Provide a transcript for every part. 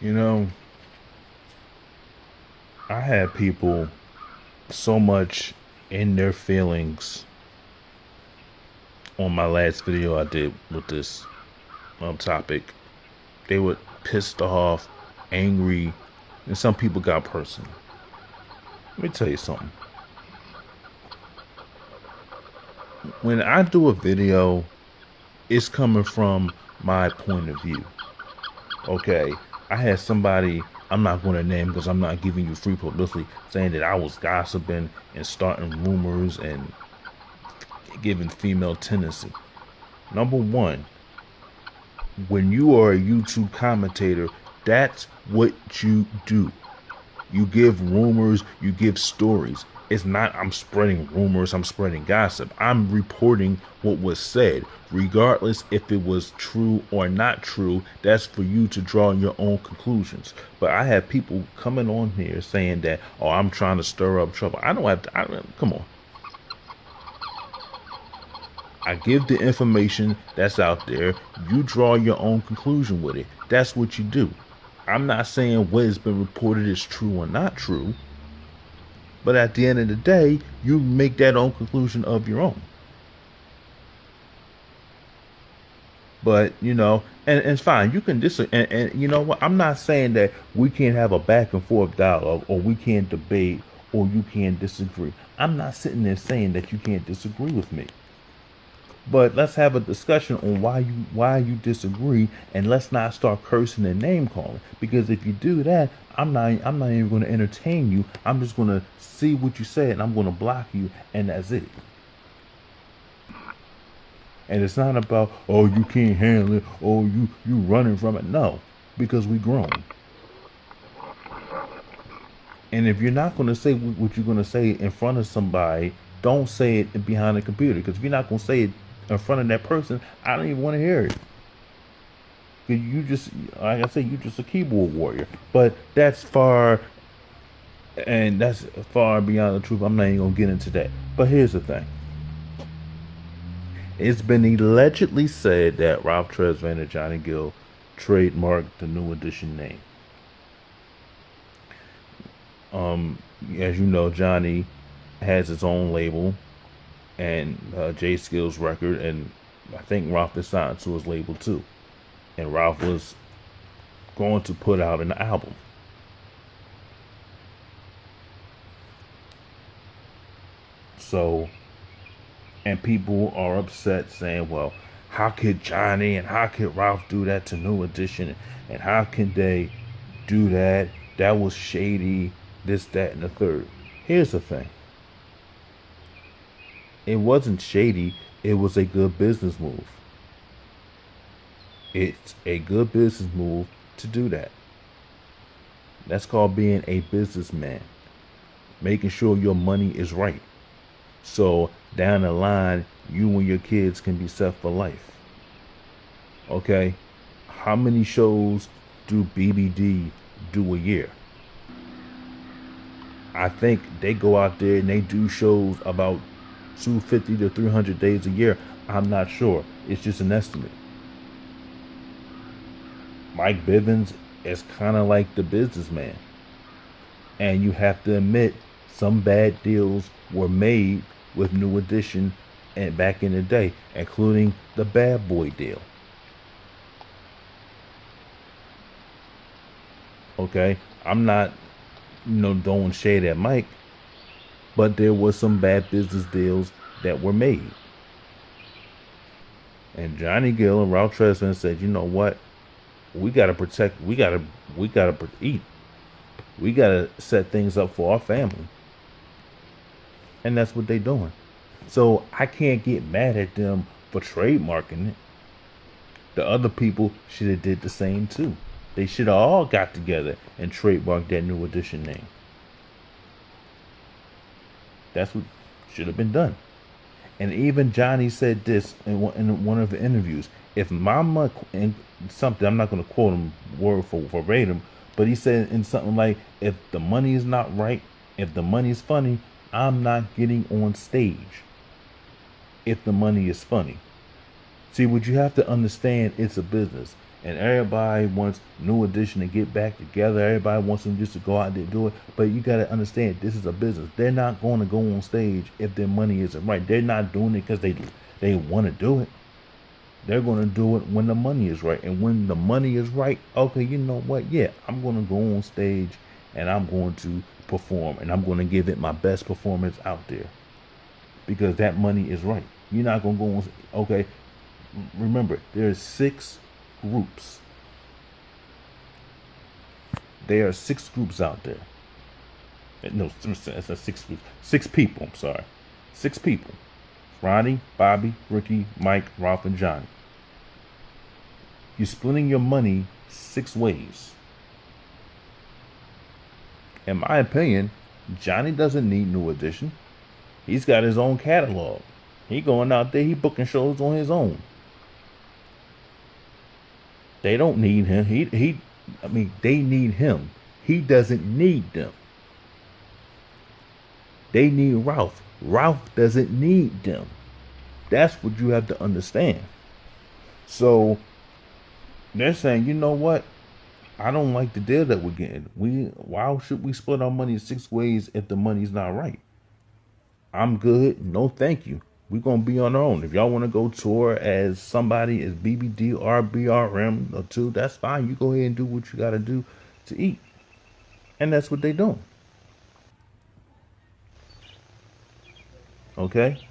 You know, I had people so much in their feelings on my last video I did with this topic. They were pissed off, angry, and some people got personal. Let me tell you something. When I do a video, it's coming from my point of view. Okay, I had somebody, I'm not going to name because I'm not giving you free publicity, saying that I was gossiping and starting rumors and giving female tendency. Number one, when you are a YouTube commentator, that's what you do. You give rumors, you give stories. It's not I'm spreading rumors, I'm spreading gossip. I'm reporting what was said, regardless if it was true or not true. That's for you to draw your own conclusions. But I have people coming on here saying that, oh, I'm trying to stir up trouble. I don't have to, come on. I give the information that's out there. You draw your own conclusion with it. That's what you do. I'm not saying what has been reported is true or not true, but at the end of the day, you make that own conclusion of your own. But and it's fine. You can disagree, and you know what? I'm not saying that we can't have a back and forth dialogue, or we can't debate, or you can't disagree. I'm not sitting there saying that you can't disagree with me. But let's have a discussion on why you disagree, and let's not start cursing and name calling. Because if you do that, I'm not even going to entertain you. I'm just going to see what you say, and I'm going to block you, and that's it. And it's not about, oh, you can't handle it, oh, you running from it. No, because we grown. And if you're not going to say what you're going to say in front of somebody, don't say it behind the computer. Because if you're not going to say it in front of that person, I don't even want to hear it. You just, like I said, you just a keyboard warrior. But that's far beyond the truth. I'm not even gonna get into that. But here's the thing. It's been allegedly said that Ralph Tresvant and Johnny Gill trademarked the New Edition name. As you know, Johnny has his own label and J Skills record, and I think Ralph is signed to his label too. And Ralph was going to put out an album. So, and people are upset saying, well, how could Johnny and how could Ralph do that to New Edition? And how can they do that? That was shady, this, that, and the third. Here's the thing. It wasn't shady. It was a good business move. It's a good business move to do that. That's called being a businessman. Making sure your money is right. So down the line, you and your kids can be set for life. Okay? How many shows do BBD do a year? I think they go out there and they do shows about 250 to 300 days a year. I'm not sure. It's just an estimate. Mike Bivins is kind of like the businessman. And you have to admit, some bad deals were made with New Edition and back in the day, including the Bad Boy deal. Okay? I'm not, throwing shade at Mike, but there was some bad business deals that were made. And Johnny Gill and Ralph Tresvant said, you know what? We gotta protect. We gotta eat. We gotta set things up for our family, and that's what they're doing. So I can't get mad at them for trademarking it. The other people should have did the same too. They should have all got together and trademarked that New Edition name. That's what should have been done. And even Johnny said this in one of the interviews. If mama, and something, I'm not going to quote him word for verbatim, but he said in something like, if the money is not right, if the money is funny, I'm not getting on stage. If the money is funny. See, what you have to understand, it's a business. And everybody wants New Edition to get back together. Everybody wants them just to go out there and do it. But you got to understand, this is a business. They're not going to go on stage if their money isn't right. They're not doing it because they want to do it. They're going to do it when the money is right. And when the money is right, okay, you know what? Yeah, I'm going to go on stage and I'm going to perform. And I'm going to give it my best performance out there. Because that money is right. You're not going to go on. Okay, remember, there's 6 groups. There are 6 groups out there. No, it's a 6 groups. 6 people, I'm sorry. 6 people. Ronnie, Bobby, Ricky, Mike, Ralph, and Johnny. You're splitting your money 6 ways. In my opinion, Johnny doesn't need New Edition. He's got his own catalog. He going out there, he booking shows on his own. They don't need him. They need him. He doesn't need them. They need Ralph. Ralph doesn't need them. That's what you have to understand. So they're saying, you know what? I don't like the deal that we're getting. Why should we split our money 6 ways if the money's not right? I'm good. No, thank you. We're going to be on our own. If y'all want to go tour as somebody, as BBD or BRM or 2, that's fine. You go ahead and do what you got to do to eat. And that's what they doing. Okay?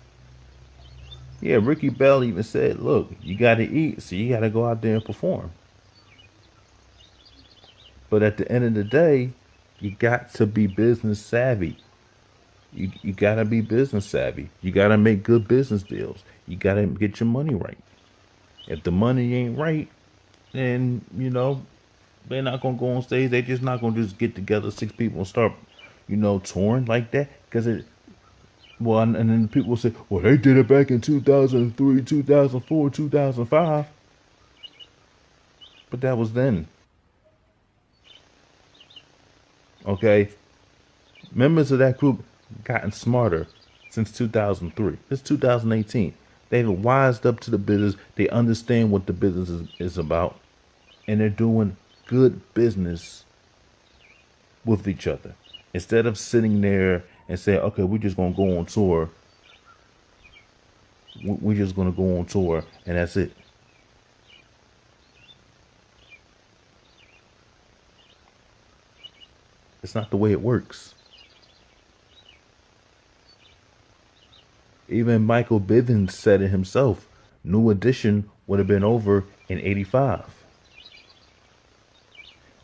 Yeah, Ricky Bell even said, look, you got to eat, so you got to go out there and perform. But at the end of the day, you got to be business savvy. You got to be business savvy. You got to make good business deals. You got to get your money right. If the money ain't right, then, they're not going to go on stage. They're just not going to just get together 6 people and start, touring like that. Because and then people say, well, they did it back in 2003, 2004, 2005. But that was then. Okay? Members of that group gotten smarter since 2003. It's 2018. They've wised up to the business. They understand what the business is about. And they're doing good business with each other. Instead of sitting there and saying, okay, we're just going to go on tour. We're just going to go on tour and that's it. It's not the way it works. Even Michael Bivins said it himself. New Edition would have been over in 85.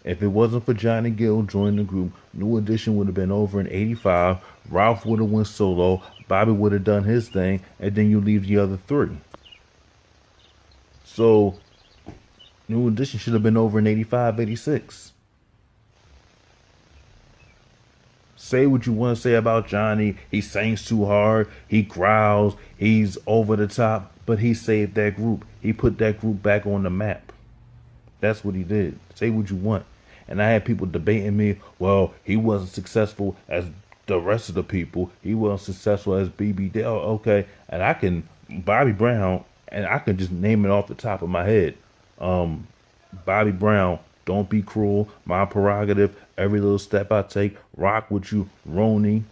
If it wasn't for Johnny Gill joining the group, New Edition would have been over in 85. Ralph would have went solo. Bobby would have done his thing. And then you leave the other 3. So, New Edition should have been over in 85, 86. Say what you want to say about Johnny. He sings too hard. He growls. He's over the top. But he saved that group. He put that group back on the map. That's what he did. Say what you want. And I had people debating me, well, he wasn't successful as the rest of the people. He wasn't successful as BB. Oh, okay. And Bobby Brown, and I can just name it off the top of my head. Bobby Brown, Don't Be Cruel, My Prerogative, Every Little Step I Take, Rock With You, Roni.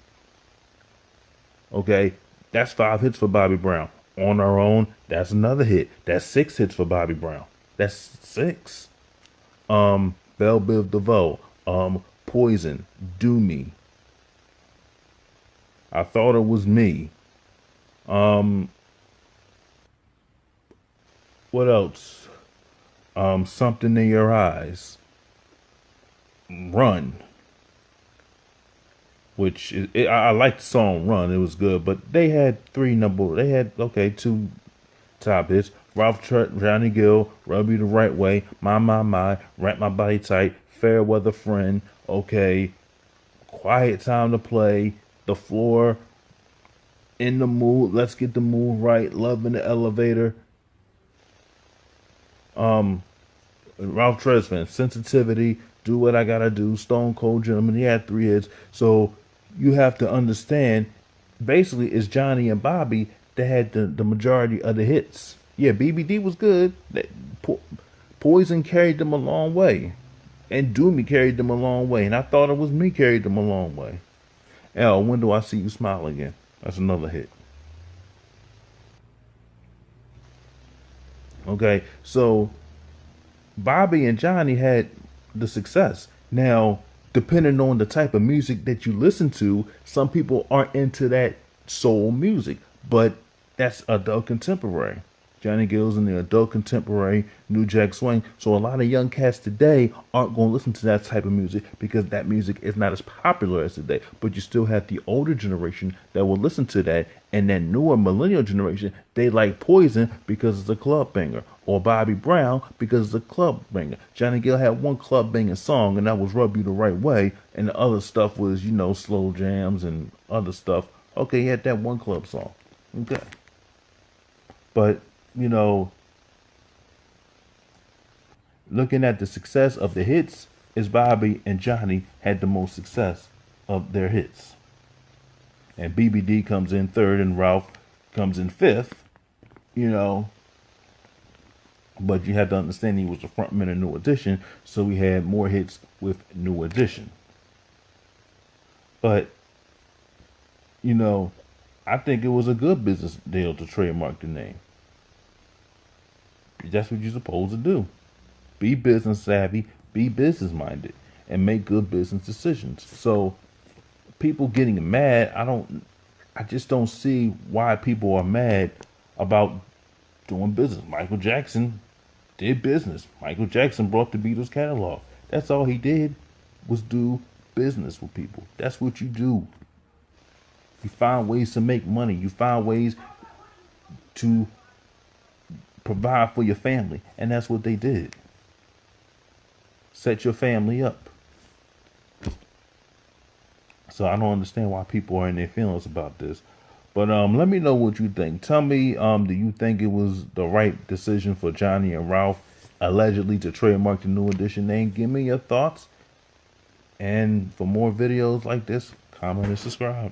Okay, that's 5 hits for Bobby Brown. On Our Own, that's another hit. That's 6 hits for Bobby Brown. That's 6. Belle Biv DeVoe, Poison, Do Me. I Thought It Was Me. What else? Something in Your Eyes. Run. Which I like the song Run. It was good, but they had 2 top hits. Ralph Johnny Gill, Rub You the Right Way, My, Wrap My Body Tight, Fair Weather Friend, okay, Quiet Time to Play, The Floor, In the Mood, Let's Get the Mood Right, Love in the Elevator, Ralph Tresvant, Sensitivity, Do What I Gotta Do, Stone Cold Gentleman. He had 3 hits. So you have to understand, basically, it's Johnny and Bobby that had the majority of the hits. Yeah, BBD was good. Poison carried them a long way, and Do Me carried them a long way, and I thought it was me carried them a long way. L, when do I see you smile again? That's another hit. Okay, so Bobby and Johnny had the success. Now, depending on the type of music that you listen to, some people aren't into that soul music, but that's adult contemporary. Johnny Gill's in the adult contemporary, New Jack Swing. So a lot of young cats today aren't going to listen to that type of music because that music is not as popular as today. But you still have the older generation that will listen to that, and that newer millennial generation, they like Poison because it's a club banger, or Bobby Brown because it's a club banger. Johnny Gill had one club banging song, and that was "Rub You the Right Way," and the other stuff was, slow jams and other stuff. Okay, he had that one club song. Okay, but you know, looking at the success of the hits, is Bobby and Johnny had the most success of their hits. And BBD comes in third and Ralph comes in fifth, you know. But you have to understand he was the frontman of New Edition, so we had more hits with New Edition. But, I think it was a good business deal to trademark the name. That's what you're supposed to do. Be business savvy, be business minded, and make good business decisions. So people getting mad, I just don't see why people are mad about doing business. Michael Jackson did business. Michael Jackson brought the Beatles catalog. That's all he did was do business with people. That's what you do. You find ways to make money. You find ways to provide for your family. And that's what they did. Set your family up. So I don't understand why people are in their feelings about this. But let me know what you think. Tell me, do you think it was the right decision for Johnny and Ralph allegedly to trademark the New Edition name? Give me your thoughts. And for more videos like this, comment and subscribe.